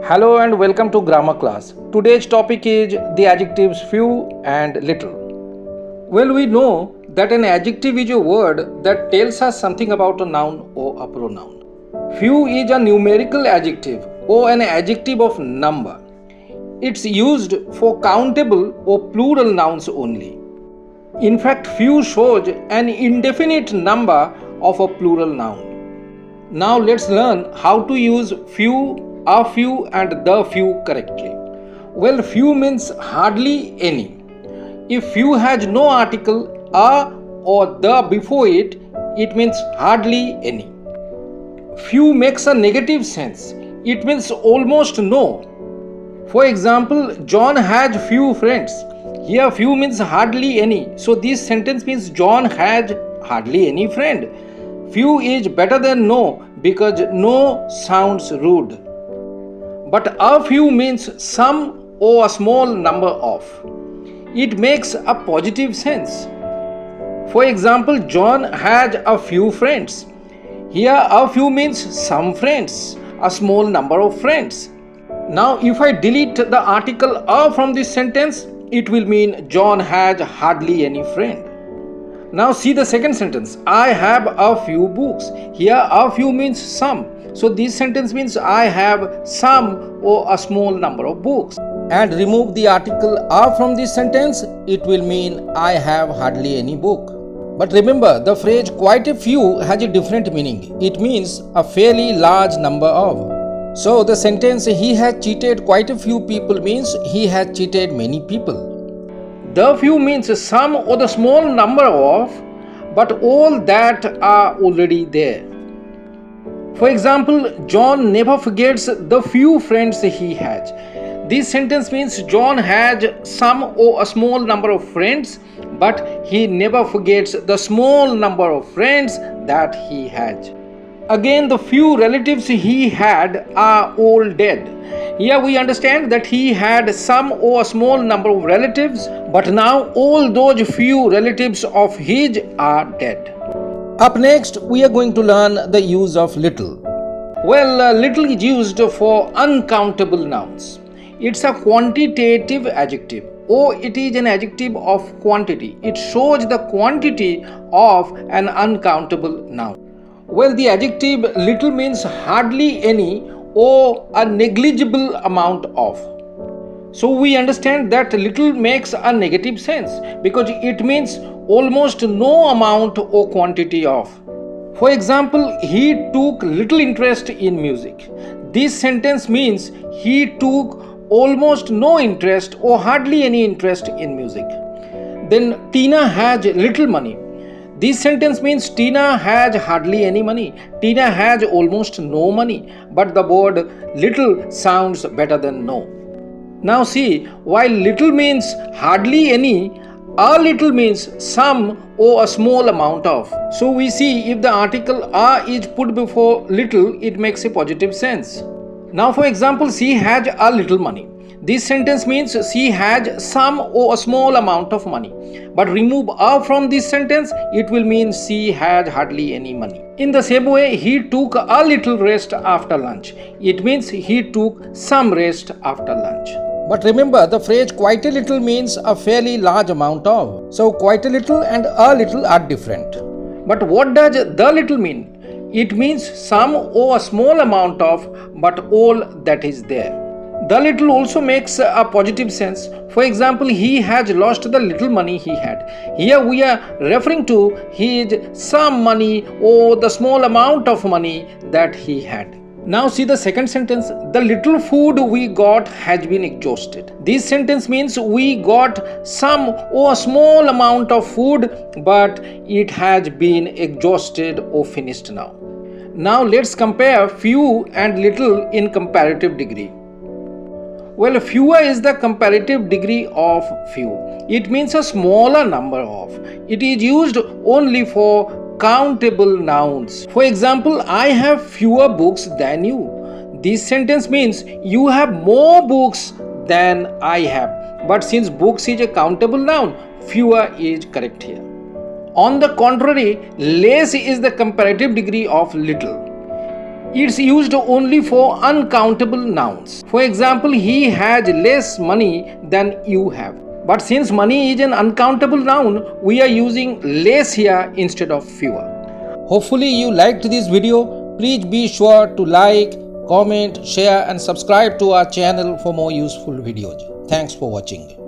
Hello and welcome to grammar class. Today's topic is the adjectives few and little. Well, we know that an adjective is a word that tells us something about a noun or a pronoun. Few is a numerical adjective or an adjective of number. It's used for countable or plural nouns only. In fact, few shows an indefinite number of a plural noun. Now let's learn how to use few, a few and the few correctly. Well, few means hardly any. If few has no article a or the before it, it means hardly any. Few makes a negative sense. It means almost no. For example, John has few friends. Here few means hardly any. So this sentence means John has hardly any friend. Few is better than no because no sounds rude. But a few means some or a small number of. It makes a positive sense. For example, John has a few friends. Here a few means some friends, a small number of friends. Now if I delete the article a from this sentence, it will mean John has hardly any friend. Now see the second sentence. I have a few books. Here a few means some. So this sentence means I have some or a small number of books. And remove the article a from this sentence, it will mean I have hardly any book. But remember, the phrase quite a few has a different meaning. It means a fairly large number of. So the sentence he has cheated quite a few people means he has cheated many people. The few means some or the small number of, but all that are already there. For example, John never forgets the few friends he has. This sentence means John has some or a small number of friends, but he never forgets the small number of friends that he has. Again, the few relatives he had are all dead. Here we understand that he had some or a small number of relatives, but now all those few relatives of his are dead. Up next, we are going to learn the use of little. Well, little is used for uncountable nouns. It's a quantitative adjective, or it is an adjective of quantity. It shows the quantity of an uncountable noun. Well, the adjective little means hardly any or a negligible amount of. So we understand that little makes a negative sense because it means almost no amount or quantity of. For example, he took little interest in music. This sentence means he took almost no interest or hardly any interest in music. Then Tina has little money. This sentence means Tina has hardly any money. Tina has almost no money. But the word little sounds better than no. Now see, while little means hardly any, a little means some or a small amount of. So we see if the article a is put before little, it makes a positive sense. Now for example, she has a little money. This sentence means she has some or a small amount of money. But remove a from this sentence, it will mean she has hardly any money. In the same way, he took a little rest after lunch. It means he took some rest after lunch. But remember, the phrase quite a little means a fairly large amount of. So quite a little and a little are different. But what does the little mean? It means some or a small amount of, but all that is there. The little also makes a positive sense. For example, he has lost the little money he had. Here we are referring to his some money or the small amount of money that he had. Now see the second sentence. The little food we got has been exhausted. This sentence means we got some or a small amount of food, but it has been exhausted or finished now. Now let's compare few and little in comparative degree. Well, fewer is the comparative degree of few. It means a smaller number of. It is used only for countable nouns. For example, I have fewer books than you. This sentence means you have more books than I have. But since books is a countable noun, fewer is correct here. On the contrary, less is the comparative degree of little. It's used only for uncountable nouns. For example, he has less money than you have. But since money is an uncountable noun, we are using less here instead of fewer. Hopefully you liked this video. Please be sure to like, comment, share and subscribe to our channel for more useful videos. Thanks for watching.